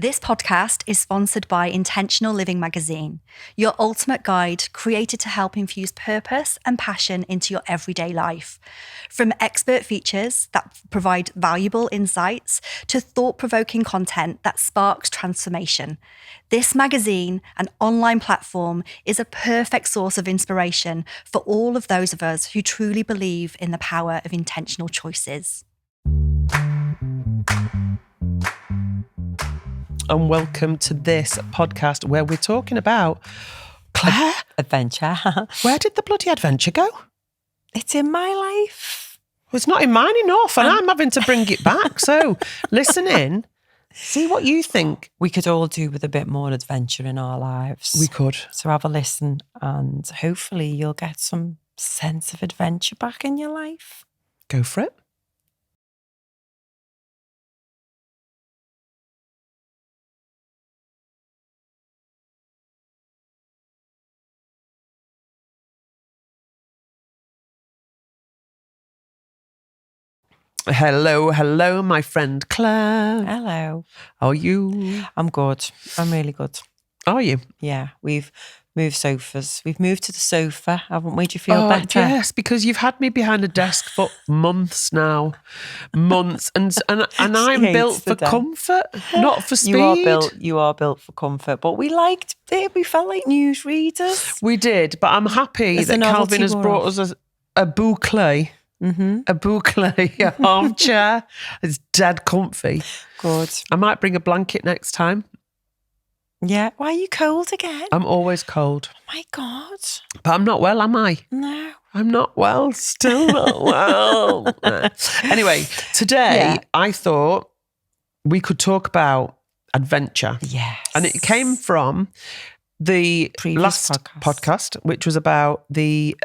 This podcast is sponsored by Intentional Living Magazine, your ultimate guide created to help infuse purpose and passion into your everyday life. From expert features that provide valuable insights to thought-provoking content that sparks transformation, this magazine, an online platform, is a perfect source of inspiration for all of those of us who truly believe in the power of intentional choices. And welcome to this podcast where we're talking about Claire. Adventure. Where did the bloody adventure go? It's in my life. Well, it's not in mine enough, and I'm having to bring it back. So listen in, see what you think. We could all do with a bit more adventure in our lives. We could. So have a listen, and hopefully you'll get some sense of adventure back in your life. Go for it. Hello, my friend Claire. Hello. How are you? I'm good. I'm really good. Are you? Yeah, we've moved sofas. We've moved to the sofa, haven't we? Do you feel better? Yes, because you've had me behind a desk for months now. Months. And I'm built for comfort, not for speed. You are built for comfort. But we liked it. We felt like newsreaders. We did, but I'm happy that Calvin has brought us a boucle. Mm-hmm. A boucle, a armchair. It's dead comfy. Good. I might bring a blanket next time. Yeah. Why are you cold again? I'm always cold. Oh my God. But I'm not well, am I? No. I'm not well. Still not well. Anyway, today I thought we could talk about adventure. Yes. And it came from the previous last podcast, which was about the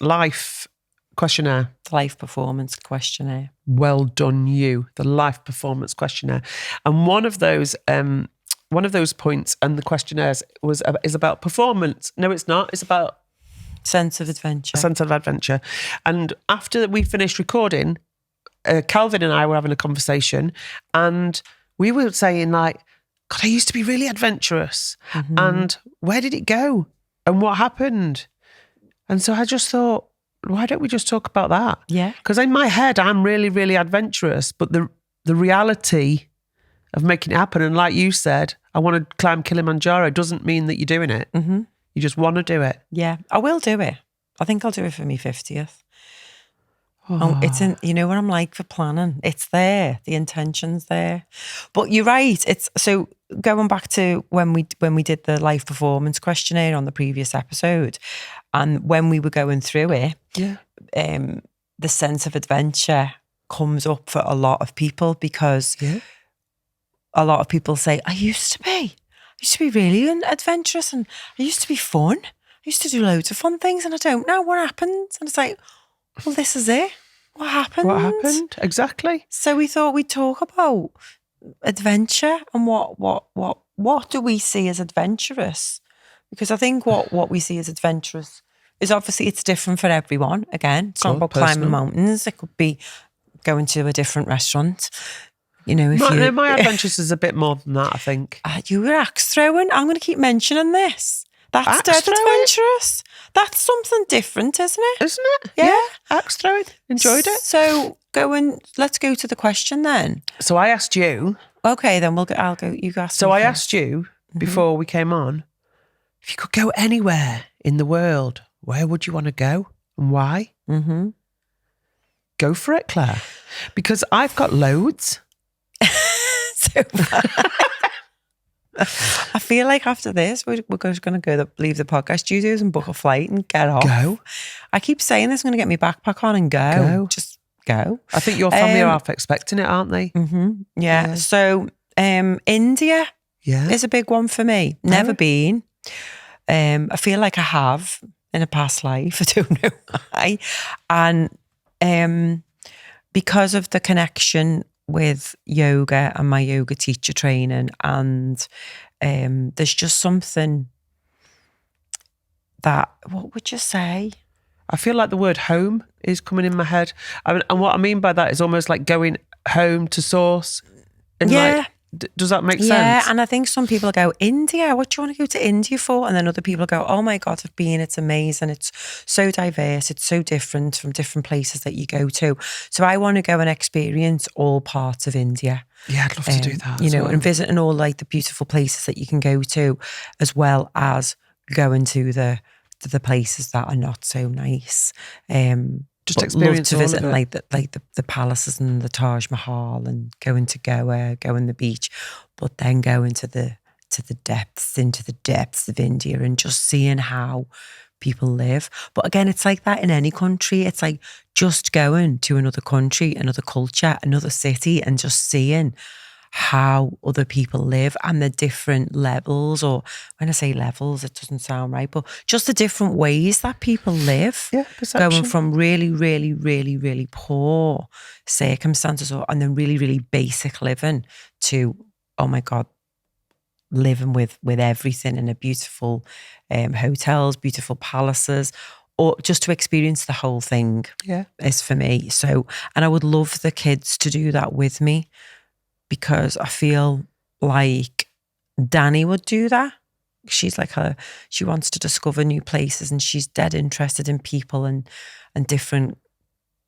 life questionnaire. The life performance questionnaire. Well done, you. The life performance questionnaire. And one of those points and the questionnaires is about performance. No, it's not. It's about sense of adventure. A sense of adventure. And after we finished recording, Calvin and I were having a conversation, and we were saying like, God, I used to be really adventurous. Mm-hmm. And where did it go? And what happened? And so I just thought, why don't we just talk about that? Yeah. Because in my head, I'm really, really adventurous, but the reality of making it happen, and like you said, I want to climb Kilimanjaro, doesn't mean that you're doing it. Mm-hmm. You just want to do it. Yeah, I will do it. I think I'll do it for me 50th. Oh. It's in, you know what I'm like for planning. It's there. The intention's there. But you're right. It's so going back to when we did the life performance questionnaire on the previous episode, and when we were going through it, the sense of adventure comes up for a lot of people because a lot of people say, I used to be really adventurous, and I used to be fun. I used to do loads of fun things, and I don't know what happened. And it's like, well, this is it. What happened? What happened? Exactly. So we thought we'd talk about adventure and what do we see as adventurous? Because I think what we see as adventurous is obviously it's different for everyone. Again, it's not about climbing mountains. It could be going to a different restaurant. You know, my adventures is a bit more than that, I think. You were axe throwing. I'm going to keep mentioning this. That's dead adventurous. That's something different, isn't it? Isn't it? Yeah. Axe throwing. Enjoyed it. So let's go to the question then. So I asked you. Okay, then I'll go. You asked. So I asked you before we came on, if you could go anywhere in the world, where would you want to go and why? Mm-hmm. Go for it, Claire. Because I've got loads. So I feel like after this, we're just going to leave the podcast studios and book a flight and get off. Go. I keep saying this, I'm going to get my backpack on and go. Just go. I think your family are half expecting it, aren't they? Mm-hmm. Yeah. So India is a big one for me. Never been. I feel like I have in a past life. I don't know why. And because of the connection with yoga and my yoga teacher training, and there's just something that, what would you say? I feel like the word home is coming in my head. And what I mean by that is almost like going home to source. And Does that make Yeah, sense? and I think some people go, India, what do you want to go to India for? And then other people go, oh my God, I've been, it's amazing. It's so diverse. It's so different from different places that you go to. So I want to go and experience all parts of India. Yeah, I'd love to do that. You as know, well. and visiting all like the beautiful places that you can go to, as well as going to the places that are not so nice. Just But experience love to all visit of it. like the palaces and the Taj Mahal and going to Goa, go on the beach, but then going into the depths of India and just seeing how people live. But again, it's like that in any country. It's like just going to another country, another culture, another city, and just seeing how other people live and the different levels, or when I say levels, it doesn't sound right, but just the different ways that people live. Yeah, perception. Going from really, really, really, really poor circumstances and then really, really basic living to, oh my God, living with everything in a beautiful hotels, beautiful palaces, or just to experience the whole thing. Yeah. Is for me. So, and I would love the kids to do that with me, because I feel like Danny would do that. She's like she wants to discover new places and she's dead interested in people and different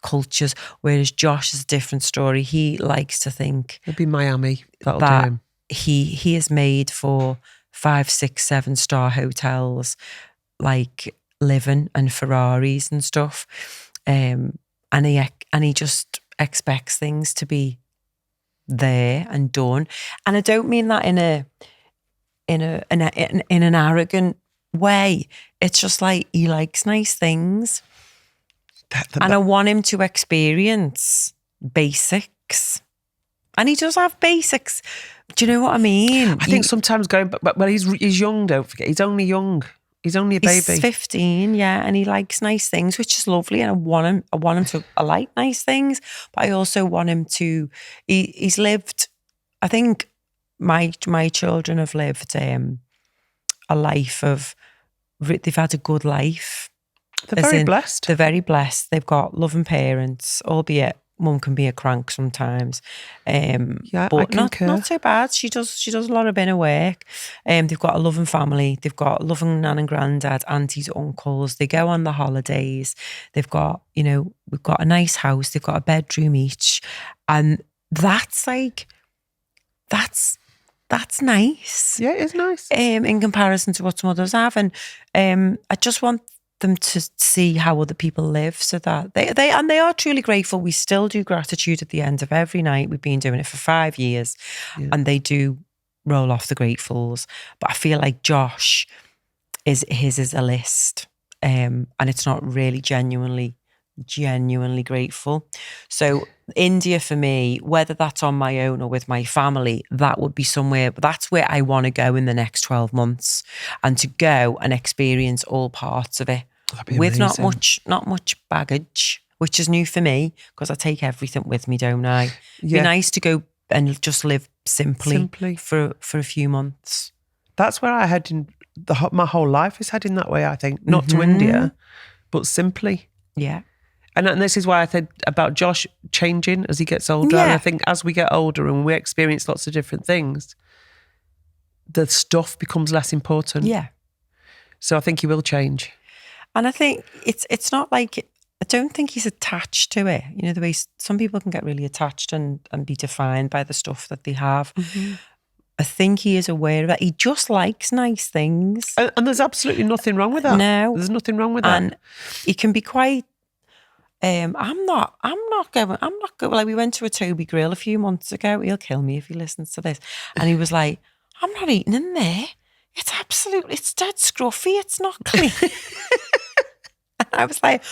cultures. Whereas Josh is a different story. He likes to think It'd be Miami. That'll that do him. he is made for 5, 6, 7-star hotels, like living and Ferraris and stuff. And he just expects things to be there and done. And I don't mean that in an arrogant way. It's just like he likes nice things. And I want him to experience basics. And he does have basics. Do you know what I mean? I think sometimes going, but well, he's young, don't forget. He's only young. He's only a baby. He's 15, yeah, and he likes nice things, which is lovely. And I want him to like nice things, but I also want him to. He's lived. I think my children have lived a life of. They've had a good life. They're very blessed. They're very blessed. They've got loving parents, albeit mum can be a crank sometimes. Yeah, but I concur. not so bad. She does a lot of inner work. They've got a loving family. They've got loving nan and granddad, aunties, uncles. They go on the holidays. They've got, we've got a nice house. They've got a bedroom each. And that's nice. Yeah, it's nice. In comparison to what some others have. And I just want them to see how other people live, so that they are truly grateful. We still do gratitude at the end of every night. We've been doing it for 5 years, and they do roll off the gratefuls. But I feel like Josh is a list, and it's not really genuinely grateful. So India for me, whether that's on my own or with my family, that would be somewhere. That's where I want to go in the next 12 months, and to go and experience all parts of it with not much baggage, which is new for me because I take everything with me, don't I? It'd be nice to go and just live simply. for a few months. That's where I head in. My whole life is heading that way, I think. Not to India, but simply. Yeah. And this is why I think about Josh changing as he gets older. Yeah. And I think as we get older and we experience lots of different things, the stuff becomes less important. Yeah. So I think he will change. And I think it's not like, I don't think he's attached to it. The way some people can get really attached and be defined by the stuff that they have. Mm-hmm. I think he is aware of that. He just likes nice things. And there's absolutely nothing wrong with that. No. There's nothing wrong with that. And he can be quite, I'm not going, like we went to a Toby Grill a few months ago. He'll kill me if he listens to this. And he was like, I'm not eating in there. It's dead scruffy. It's not clean. And I was like,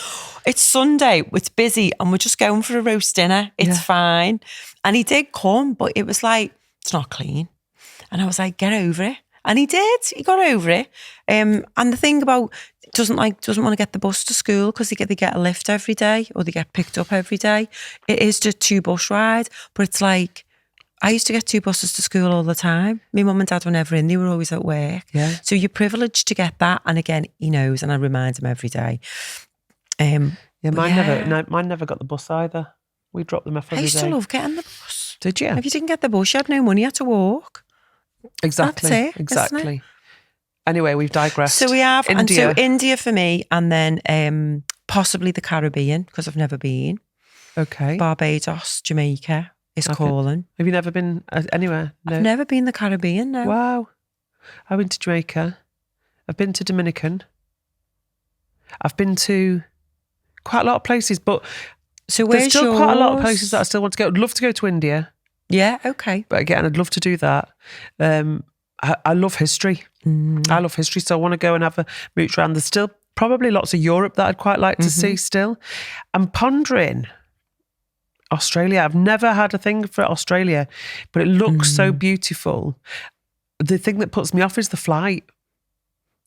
it's Sunday, it's busy, and we're just going for a roast dinner. It's fine. And he did come, but it was like, it's not clean. And I was like, get over it. And he did. He got over it. And the thing about doesn't want to get the bus to school because they get a lift every day or they get picked up every day. It is just 2 bus rides, but it's like I used to get 2 buses to school all the time. My mum and dad were never in; they were always at work. Yeah. So you're privileged to get that. And again, he knows, and I remind him every day. Mine never got the bus either. We dropped them off every day. I used to love getting the bus. Did you? If you didn't get the bus, you had no money, you had to walk. Exactly. That's it, exactly. isn't it? Anyway, we've digressed. So we have, India. and so India for me, and then possibly the Caribbean, because I've never been. Okay. Barbados, Jamaica is calling. Have you never been anywhere? No. I've never been the Caribbean, no. Wow. I've been to Jamaica. I've been to Dominican. I've been to quite a lot of places, but So there's where's still yours? quite a lot of places that I still want to go. I'd love to go to India, Yeah, okay. but again, I'd love to do that. I love history. I love history, so I want to go and have a mooch around. There's still probably lots of Europe that I'd quite like to see still. I'm pondering Australia. I've never had a thing for Australia, but it looks so beautiful. The thing that puts me off is the flight.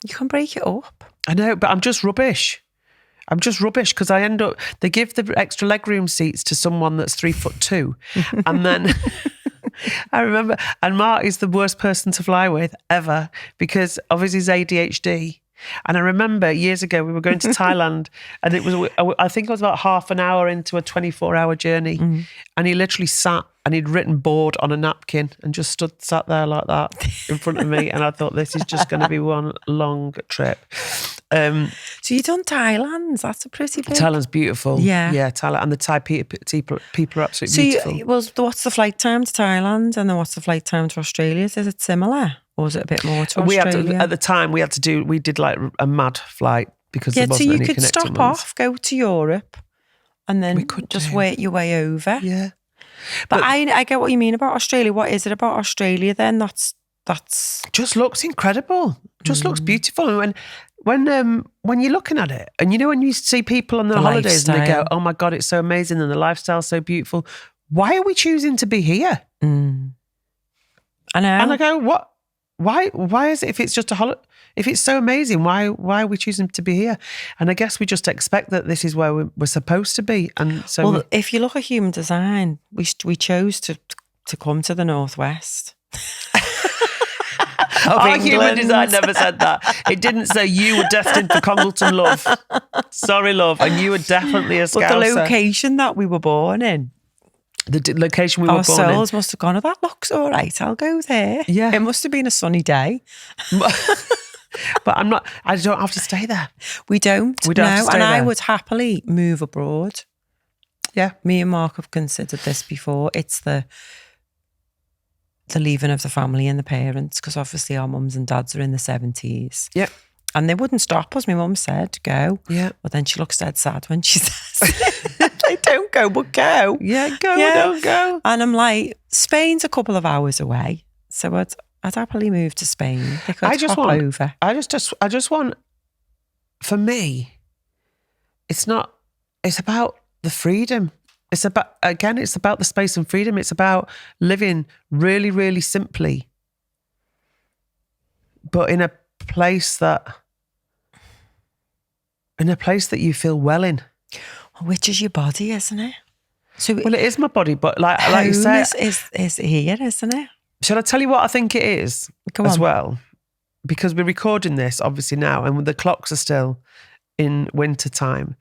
You can break it up. I know, but I'm just rubbish. Because I end up, they give the extra legroom seats to someone that's 3'2", and then I remember, and Mark is the worst person to fly with ever because of his ADHD. And I remember years ago we were going to Thailand, and it was, I think it was about half an hour into a 24-hour journey, and he literally sat and he'd written bored on a napkin and just sat there like that in front of me, and I thought this is just going to be one long trip. So you done Thailand? That's a pretty big... Thailand's beautiful. Yeah. Yeah, Thailand. And the Thai people are absolutely beautiful. What's the flight time to Thailand, and then what's the flight time to Australia? Is it similar, or is it a bit more to Australia? At the time, we did like a mad flight because there wasn't so you any could connecting stop ones. off, go to Europe, and then We could just do. work your way over. Yeah. But I get what you mean about Australia. What is it about Australia then? That's Just looks incredible. Just looks beautiful. And when you're looking at it, and you know when you see people on their holidays and they go, "Oh my God, it's so amazing," and the lifestyle's so beautiful. Why are we choosing to be here? I know. And I go, what? Why is it, if it's just a holiday, if it's so amazing, why are we choosing to be here? And I guess we just expect that this is where we're supposed to be. And so, well, if you look at human design, we chose to come to the Northwest. our human design never said that. It didn't say you were destined for Congleton, love. Sorry, love. And you were definitely a Scouser. But the location that we were born in. The location we were Our born in. souls must have gone, oh, that looks all right, I'll go there. Yeah. It must have been a sunny day. But I don't have to stay there. We don't. We don't have to stay and I there. would happily move abroad. Yeah. Me and Mark have considered this before. It's the leaving of the family and the parents, because obviously our mums and dads are in the 70s. Yeah. And they wouldn't stop us. My mum said, go. Yeah. But then she looks dead sad when she says, they don't go, but go. Yeah, go, Yeah. don't go. And I'm like, Spain's a couple of hours away. So I'd happily move to Spain. They could hop over. I just want, for me, it's about the freedom. It's about the space and freedom. It's about living really, really simply, but in a place that you feel well in. Which is your body, isn't it? So Well, it is my body, but like you home say, is here, isn't it? shall I tell you what I think it is Go as on. well? Because we're recording this obviously now, and the clocks are still in winter time,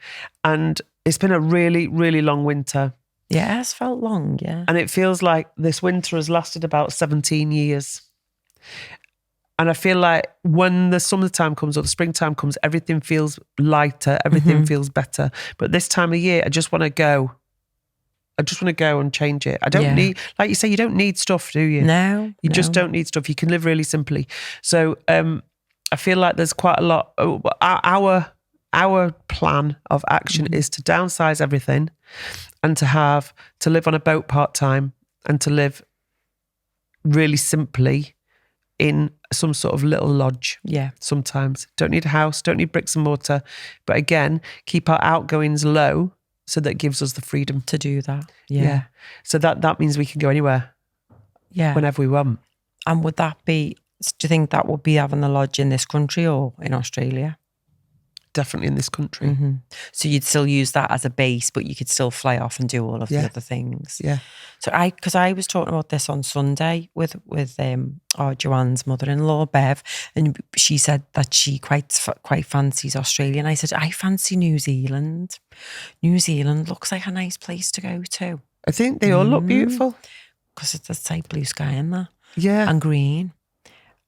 and it's been a really, really long winter. Yeah, it has felt long, yeah. And it feels like this winter has lasted about 17 years. And I feel like when the summertime comes or the springtime comes, everything feels lighter, everything feels better. But this time of year, I just want to go. I just want to go and change it. I don't need, like you say, you don't need stuff, do you? No. You just don't need stuff. You can live really simply. So I feel like there's quite a lot. Our plan of action is to downsize everything and to live on a boat part-time and to live really simply in some sort of little lodge. Yeah. Sometimes. Don't need a house, don't need bricks and mortar. But again, keep our outgoings low so that gives us the freedom To do that. Yeah. So that means we can go anywhere, Yeah. whenever we want. And would that be, do you think that would be having the lodge in this country or in Australia? Definitely in this country. Mm-hmm. So you'd still use that as a base, but you could still fly off and do all of the other things. Yeah. So because I was talking about this on Sunday with our Joanne's mother-in-law, Bev, and she said that she quite fancies Australia. And I said, I fancy New Zealand. New Zealand looks like a nice place to go to. I think they all look beautiful. because it's like blue sky in there. Yeah. And green.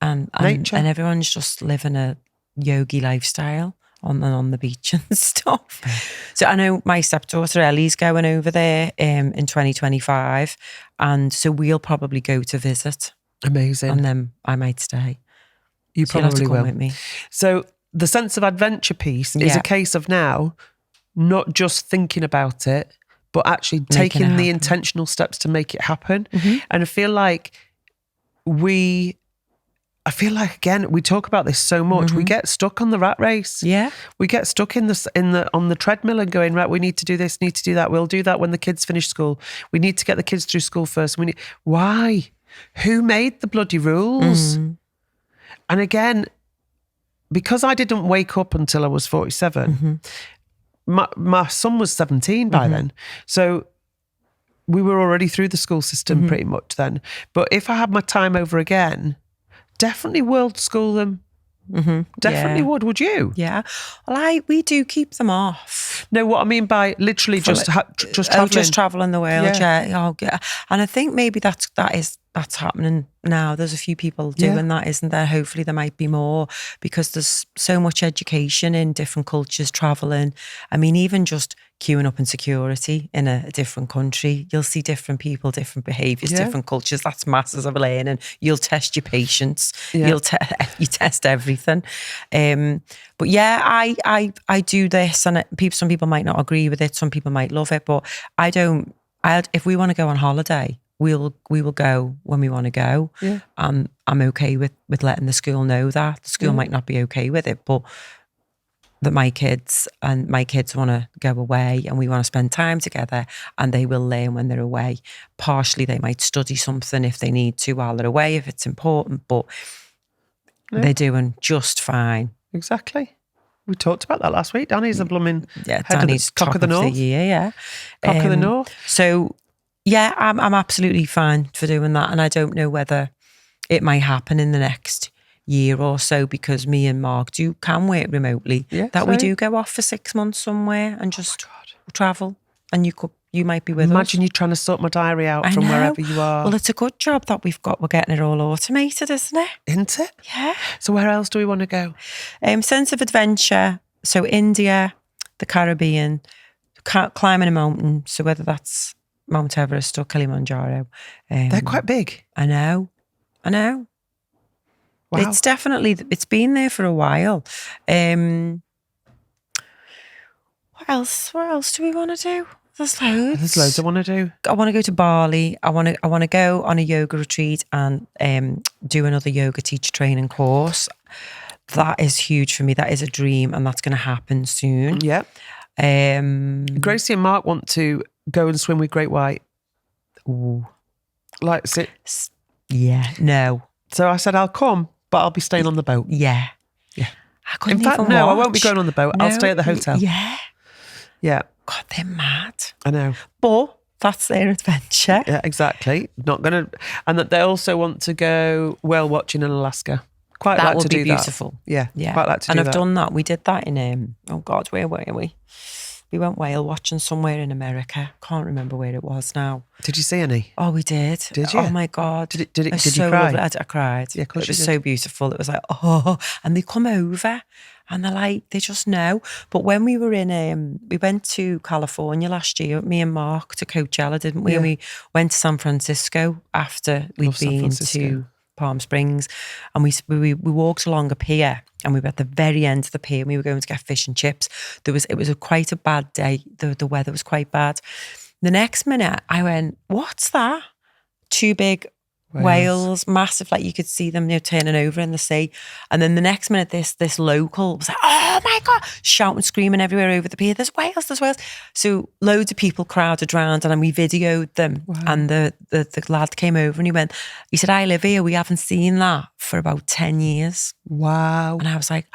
And Nature. And everyone's just living a yogi lifestyle on the beach and stuff. So I know my stepdaughter Ellie's going over there in 2025. And so we'll probably go to visit. Amazing. And then I might stay. You So you'll have probably to come will. with me. So the sense of adventure piece is a case of now not just thinking about it, but actually taking the intentional steps to make it happen. And I feel like again, we talk about this so much. We get stuck on the rat race. Yeah. We get stuck on the treadmill and going, right, we need to do this, need to do that. We'll do that when the kids finish school. We need to get the kids through school first. Why? Who made the bloody rules? And again, because I didn't wake up until I was 47, my son was 17 by then. So we were already through the school system pretty much then. But if I had my time over again, definitely world school them. Definitely would you? Yeah. Well, we do keep them off. No, what I mean by literally just traveling. Just traveling the world, Yeah. Oh, yeah. And I think maybe that's happening now. There's a few people doing that, isn't there? Hopefully there might be more, because there's so much education in different cultures, traveling. I mean, even just queuing up in security in a different country, you'll see different people, different behaviours, different cultures. That's masses of learning. You'll test your patience. You test everything. But yeah, I do this, and some people might not agree with it. Some people might love it, but I don't. If we want to go on holiday, we will go when we want to go. Yeah. I'm okay with letting the school know that. The school might not be okay with it, but that my kids want to go away and we want to spend time together, and they will learn when they're away. Partially, they might study something if they need to while they're away, if it's important, but they're doing just fine. Exactly. We talked about that last week. Danny's a blooming Danny's cock of the north. Cock of the north. So yeah, I'm absolutely fine for doing that, and I don't know whether it might happen in the next year or so, because me and Mark can work remotely. We do go off for 6 months somewhere and just travel, and you might be with us. Imagine you trying to sort my diary out from wherever you are. Well, it's a good job that we're getting it all automated, isn't it? Isn't it? Yeah. So where else do we want to go? Sense of adventure. So India, the Caribbean, climbing a mountain. So whether that's Mount Everest or Kilimanjaro. They're quite big. I know. Wow. It's been there for a while. What else do we want to do? There's loads I want to do. I want to go to Bali. I want to go on a yoga retreat and do another yoga teacher training course. That is huge for me. That is a dream, and that's going to happen soon. Yep. Gracie and Mark want to go and swim with Great White. Ooh. Like, yeah, no. So I said, I'll come, but I'll be staying on the boat. Yeah. In fact, no, I won't be going on the boat. No, I'll stay at the hotel. Yeah. God, they're mad. I know. But that's their adventure. Yeah, exactly. Not going to... And that they also want to go whale watching in Alaska. Quite that like would to be do beautiful. That. Yeah, quite like to do that. And I've done that. We did that in... oh, God, where were we? We went whale watching somewhere in America. Can't remember where it was now. Did you see any? Oh, we did. Did you? Oh my God. Did you so cry? Lovely. I cried. Yeah, of course it was you did. so beautiful. It was like, oh, and they come over and they're like, they just know. But when we were in, we went to California last year, me and Mark, to Coachella, didn't we? Yeah. And we went to San Francisco after we'd been to Palm Springs, and we walked along a pier, and we were at the very end of the pier, and we were going to get fish and chips. It was quite a bad day. The weather was quite bad. The next minute I went, what's that? 2 big whales, massive, like you could see them turning over in the sea. And then the next minute this local was like, oh my God, shouting, screaming everywhere over the pier, there's whales. So loads of people crowded around, and we videoed them. Wow. And the lad came over and he said, I live here, we haven't seen that for about 10 years. Wow. And I was like,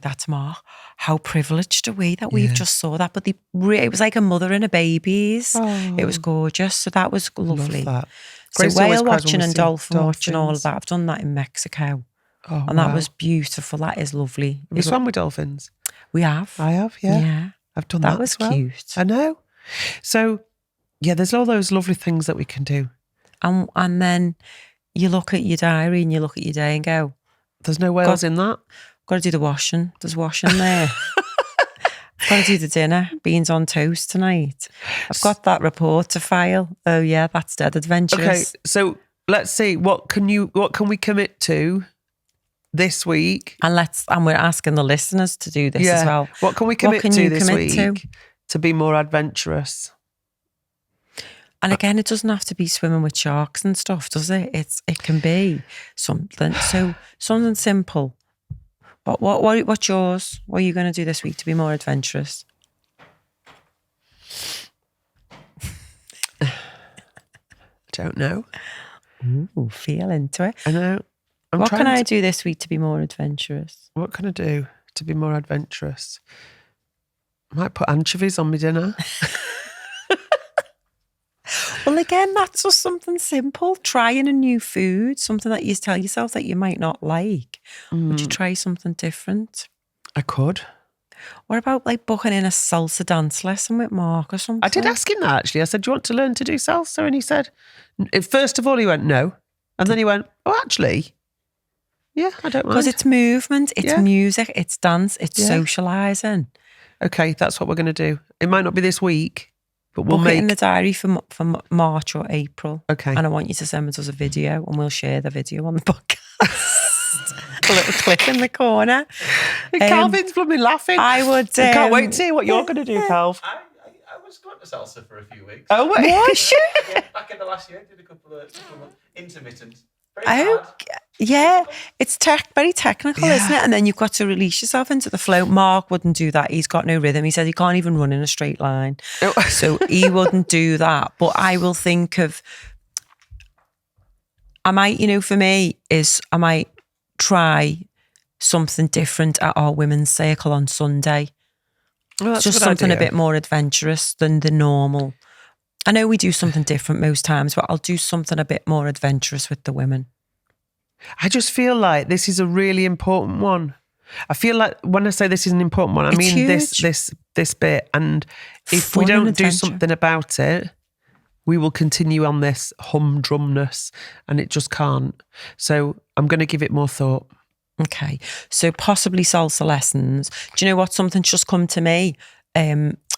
that's Mark. How privileged are we that we've just saw that? But it was like a mother and a baby's. Oh. It was gorgeous. So that was lovely. Love that. So whale watching and dolphin watching, all of that. I've done that in Mexico. Oh, and that was beautiful. That is lovely. You swam with dolphins? We have. I have, yeah. Yeah. I've done that. That was cute. I know. So, yeah, there's all those lovely things that we can do. And then you look at your diary and you look at your day and go, there's no Wales in that. Got to do the washing. There's washing there. I've got to do the dinner. Beans on toast tonight. I've got that report to file. Oh yeah, that's dead adventurous. Okay, so let's see. What can we commit to this week? And we're asking the listeners to do this as well. What can we commit to this week to be more adventurous? And again, it doesn't have to be swimming with sharks and stuff, does it? It can be something simple. What's yours? What are you going to do this week to be more adventurous? I don't know. Ooh, feel into it. I know. What can I do this week to be more adventurous? What can I do to be more adventurous? I might put anchovies on my dinner. Well, again, that's just something simple. Trying a new food, something that you tell yourself that you might not like. Would you try something different? I could. What about like booking in a salsa dance lesson with Mark or something? I did ask him that actually. I said, do you want to learn to do salsa? And he said, first of all, he went, no. And then he went, oh, actually, yeah, I don't mind. Because it's movement, it's music, it's dance, it's socialising. Okay, that's what we're going to do. It might not be this week, but we'll Book make it in the diary for March or April. Okay. And I want you to send us a video and we'll share the video on the podcast. A little clip in the corner. Calvin's blooming laughing. I would. I can't wait to hear what you're going to do, Calv. I was going to salsa for a few weeks. Oh, wait. Was you? Yeah, back in the last year, did a couple of intermittent. Very hard. Yeah, it's very technical, isn't it? And then you've got to release yourself into the flow. Mark wouldn't do that. He's got no rhythm. He said he can't even run in a straight line. So he wouldn't do that. But I will think of, for me, I might try something different at our women's circle on Sunday. Well, that's just something a bit more adventurous than the normal. I know we do something different most times, but I'll do something a bit more adventurous with the women. I just feel like this is a really important one. I feel like when I say this is an important one, I mean huge. this bit. And if Fun we don't and do adventure. something about it, we will continue on this humdrumness, and it just can't. So I'm going to give it more thought. Okay, so possibly salsa lessons. Do you know what? Something's just come to me.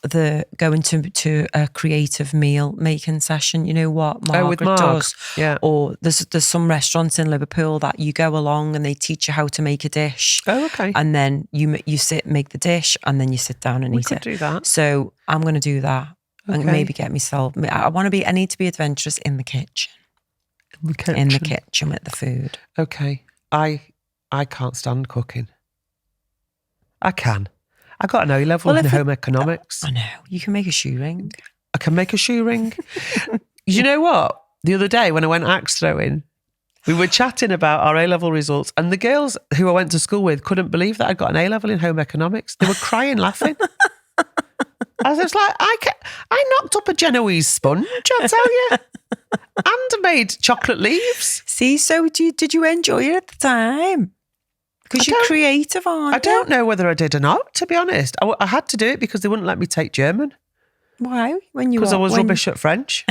The going to a creative meal making session. You know what Margaret does? Yeah. Or there's some restaurants in Liverpool that you go along and they teach you how to make a dish. Oh, okay. And then you make the dish and then you sit down and We eat could it. do that. So I'm going to do that and Okay. maybe get myself. I need to be adventurous in the kitchen. In the kitchen with the food. Okay. I can't stand cooking. I can. I got an O level in home economics. I know. You can make a shoe ring. I can make a shoe ring. You know what? The other day when I went axe throwing, we were chatting about our A-level results, and the girls who I went to school with couldn't believe that I'd got an A-level in home economics. They were crying, laughing. I was like, I knocked up a Genoese sponge, I tell you, and made chocolate leaves. See, so did you enjoy it at the time? Because you're creative, aren't you? I don't know whether I did or not, to be honest. I had to do it because they wouldn't let me take German. Why? Because I was rubbish at French.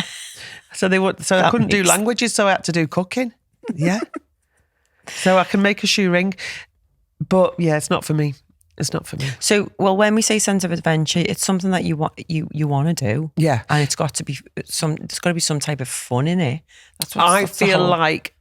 So I couldn't do languages, so I had to do cooking. Yeah. So I can make a shoe ring. But yeah, it's not for me. It's not for me. So, well, when we say sense of adventure, it's something that you want to do. Yeah. And it's got to be there's got to be some type of fun in it. That's what I feel like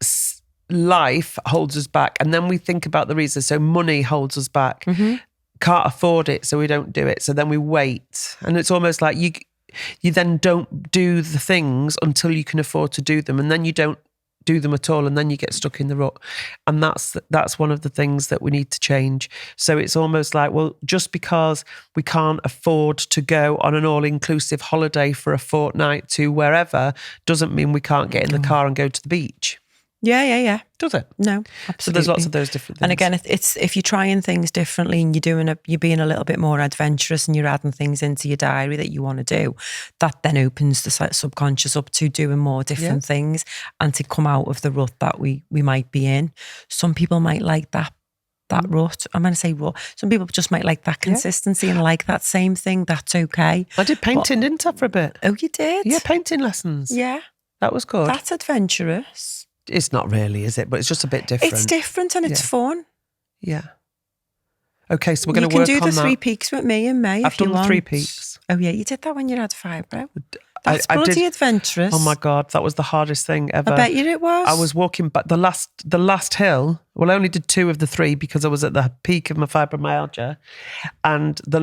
life holds us back, and then we think about the reasons. So money holds us back. Mm-hmm. Can't afford it, so we don't do it. So then we wait, and it's almost like you then don't do the things until you can afford to do them, and then you don't do them at all, and then you get stuck in the rut. And that's one of the things that we need to change. So it's almost like, well, just because we can't afford to go on an all-inclusive holiday for a fortnight to wherever doesn't mean we can't get in the car and go to the beach. Yeah. Does it? No, absolutely. So there's lots of those different things. And again, it's if you're trying things differently and you're being a little bit more adventurous and you're adding things into your diary that you want to do, that then opens the subconscious up to doing more different things and to come out of the rut that we might be in. Some people might like that rut. I'm going to say rut. Some people just might like that consistency and like that same thing. That's okay. I did painting, didn't I, for a bit? Oh, you did? Yeah, painting lessons. Yeah. That was good. That's adventurous. It's not really, is it? But it's just a bit different. It's different and it's fun. Yeah. Okay, so we're going to You work can do on the that. 3 peaks with me in May I've if you done want. the 3 peaks. Oh yeah, you did that when you had fibro. That's I bloody did- adventurous. Oh my God, that was the hardest thing ever. I bet you it was. I was walking back the last hill. Well, I only did 2 of the 3 because I was at the peak of my fibromyalgia, and the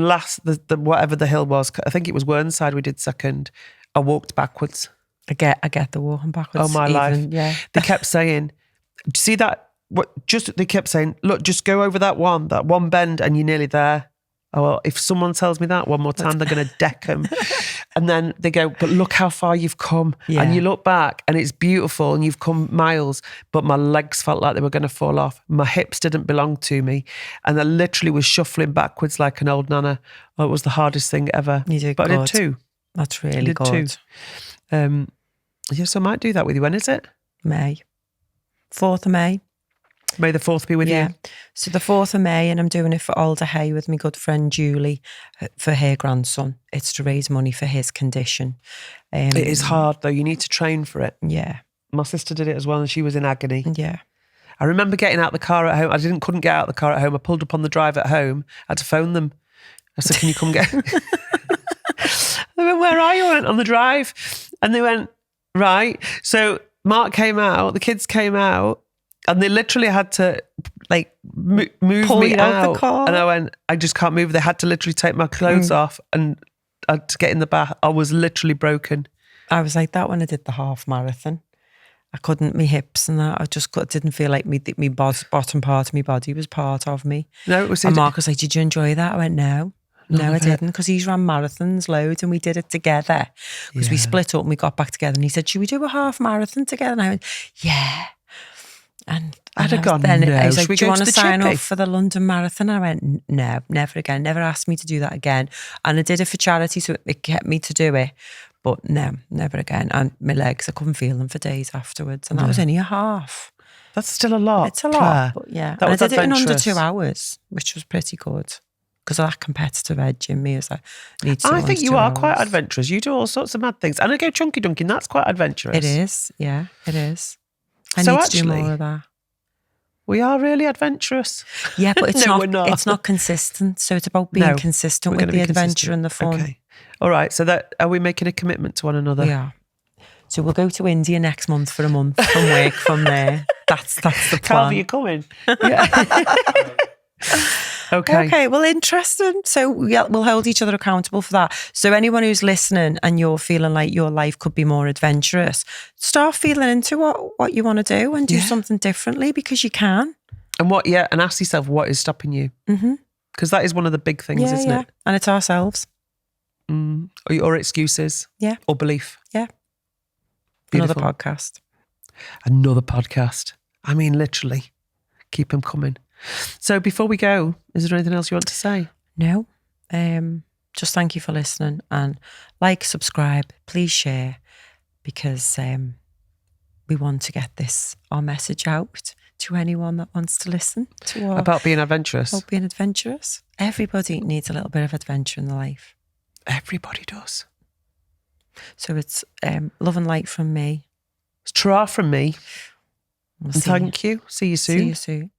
whatever the hill was, I think it was Whernside we did second. I walked backwards. I get the walking backwards. Oh my life! Yeah. They kept saying, "See that? They kept saying, look, just go over that one bend, and you're nearly there." Oh, well, if someone tells me that one more time, they're going to deck them. And then they go, but look how far you've come. Yeah. And you look back and it's beautiful and you've come miles, but my legs felt like they were going to fall off. My hips didn't belong to me. And I literally was shuffling backwards like an old nana. Oh, it was the hardest thing ever. You did but good. I did 2. That's I really did good. 2. Yeah, so I might do that with you. When is it? May. 4th of May. May the 4th be with you. So the 4th of May, and I'm doing it for Alder Hay with my good friend Julie for her grandson. It's to raise money for his condition. It is hard though. You need to train for it. Yeah. My sister did it as well and she was in agony. Yeah. I remember getting out the car at home. I couldn't get out the car at home. I pulled up on the drive at home. I had to phone them. I said, can you come get... They went, where are you? I went, on the drive. And they went, right. So Mark came out, the kids came out, and they literally had to like move Pull me you out the out. car. And I went, I just can't move. They had to literally take my clothes off and I had to get in the bath. I was literally broken. I was like that when I did the half marathon. I couldn't, my hips and that, didn't feel like me bottom part of my body was part of me. No, it was... And Mark was like, did you enjoy that? I went, no, I of it. didn't, because he's ran marathons loads and we did it together. Because we split up and we got back together and he said, should we do a half marathon together? And I went, yeah. And I'd have gone, then no. I was Should like, we do you go want to to the sign Chippy? up for the London Marathon? I went, no, never again. Never asked me to do that again. And I did it for charity, so it kept me to do it. But no, never again. And my legs, I couldn't feel them for days afterwards. And that was only a half. That's still a lot. It's a lot, Claire. but yeah. That And was I did it in under adventurous. 2 hours, which was pretty good. Because of that competitive edge in me, as I need to. I think you are quite adventurous. You do all sorts of mad things. And I go chunky dunking, that's quite adventurous. It is, yeah, it is. I So need to do actually- more of that. We are really adventurous. Yeah, but it's No, not. we're not. It's not consistent. So it's about being No, consistent We're with gonna the be adventure consistent. and the fun. Okay. All right. So that are we making a commitment to one another? We are. So we'll go to India next month for a month and work from there. That's the plan. Calvin, you're coming. Yeah. Okay. Okay, well, interesting. So we'll hold each other accountable for that. So anyone who's listening and you're feeling like your life could be more adventurous, start feeling into what you want to do and do something differently, because you can. And and ask yourself, what is stopping you? Because that is one of the big things, isn't it? And it's ourselves. Or excuses. Yeah. Or belief. Yeah. Beautiful. Another podcast. Another podcast. I mean, literally, keep them coming. So before we go, is there anything else you want to say? No. Just thank you for listening, and like, subscribe, please share, because we want to get our message out to anyone that wants to listen to our About being adventurous. about being adventurous. Everybody needs a little bit of adventure in their life. Everybody does. So it's love and light from me. It's tra from me. We'll And see you. thank you. See you soon. See you soon.